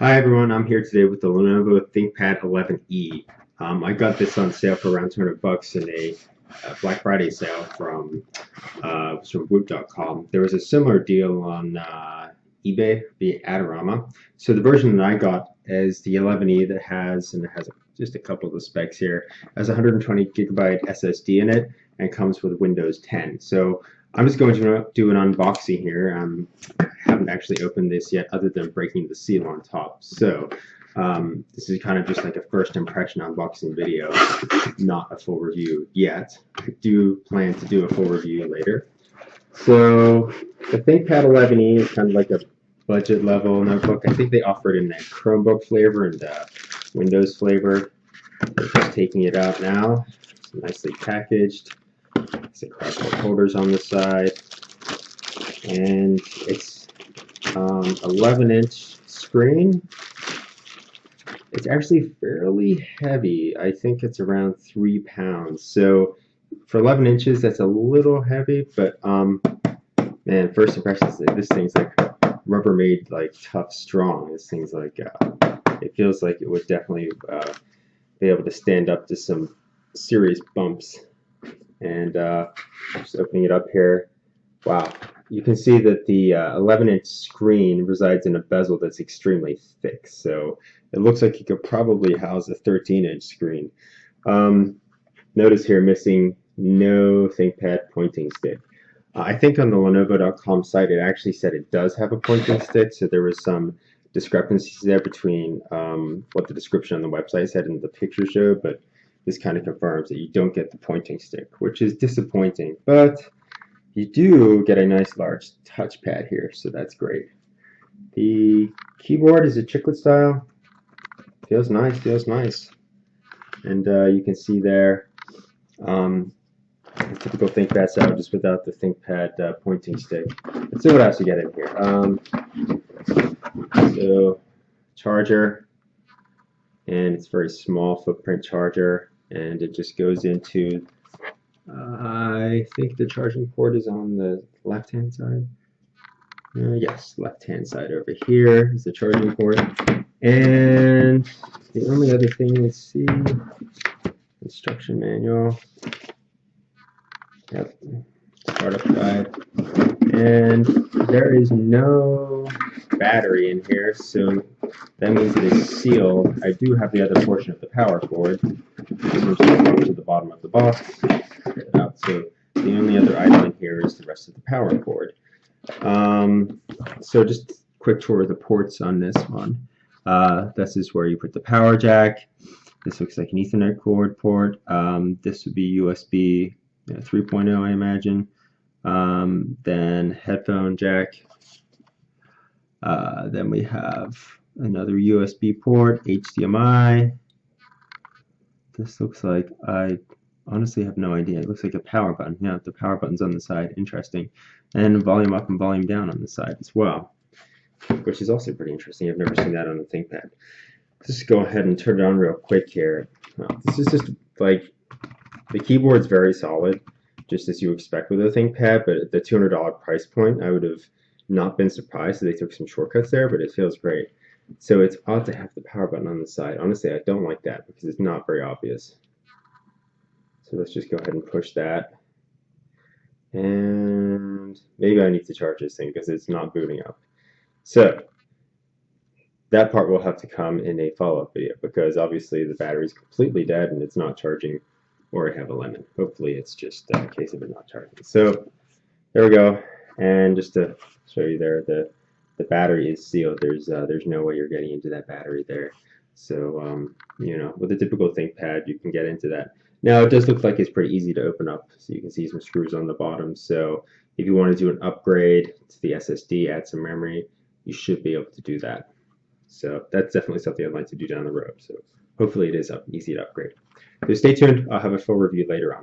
Hi everyone, I'm here today with the Lenovo ThinkPad 11e. I got this on sale for around 200 bucks in a Black Friday sale from Whoop.com. There was a similar deal on eBay via Adorama. So the version that I got is the 11e that has, and it has just a couple of the specs here, has 120 gigabyte SSD in it and comes with Windows 10. So I'm just going to do an unboxing here. I haven't actually opened this yet other than breaking the seal on top. So this is kind of just like a first impression unboxing video, not a full review yet. I do plan to do a full review later. So the ThinkPad 11e is kind of like a budget level notebook. I think they offer it in a Chromebook flavor and Windows flavor. They're just taking it out now. It's nicely packaged. It's a cardboard holders on the side, and it's 11-inch screen. It's actually fairly heavy. I think it's around 3 pounds. So for 11 inches, that's a little heavy, but man, first impressions, this thing's like Rubbermaid, like tough, strong. This thing's like it feels like it would definitely be able to stand up to some serious bumps. And just opening it up here, wow, you can see that the 11-inch screen resides in a bezel that's extremely thick, so it looks like you could probably house a 13-inch screen. Notice here, missing no ThinkPad pointing stick. I think on the Lenovo.com site it actually said it does have a pointing stick, so there was some discrepancies there between what the description on the website said and the picture showed, but this kind of confirms that you don't get the pointing stick, which is disappointing, but you do get a nice large touchpad here, so that's great. The keyboard is a Chiclet style. Feels nice, feels nice. And you can see there the typical ThinkPad style, just without the ThinkPad pointing stick. Let's see what else you get in here. So, charger, and it's a very small footprint charger, and it just goes into I think the charging port is on the left-hand side. Yes, left-hand side over here is the charging port. And the only other thing is see instruction manual. Yep, startup guide. And there is no battery in here, so that means it is sealed. I do have the other portion of the power cord, which is to the bottom of the box. Get it out. So the only other item in here is the rest of the power cord. So just a quick tour of the ports on this one. This is where you put the power jack. This looks like an Ethernet cord port. This would be USB 3.0, I imagine. Then headphone jack. Then we have another USB port, HDMI. This looks like, I honestly have no idea. It looks like a power button. Yeah, the power button's on the side. Interesting. And volume up and volume down on the side as well, which is also pretty interesting. I've never seen that on a ThinkPad. Let's just go ahead and turn it on real quick here. This is just like, the keyboard's very solid, just as you expect with a ThinkPad, but at the $200 price point, I would have not been surprised that they took some shortcuts there, but it feels great. So it's odd to have the power button on the side. Honestly, I don't like that because it's not very obvious. So let's just go ahead and push that. And maybe I need to charge this thing because it's not booting up. So that part will have to come in a follow-up video because obviously the battery's completely dead and it's not charging, or I have a lemon. Hopefully it's just a case of it not charging. So there we go. And just to show you there, the battery is sealed. There's no way you're getting into that battery there. So you know, with a typical ThinkPad, you can get into that. Now it does look like it's pretty easy to open up. So you can see some screws on the bottom. So if you want to do an upgrade to the SSD, add some memory, you should be able to do that. So that's definitely something I'd like to do down the road. So hopefully it is easy to upgrade. So stay tuned. I'll have a full review later on.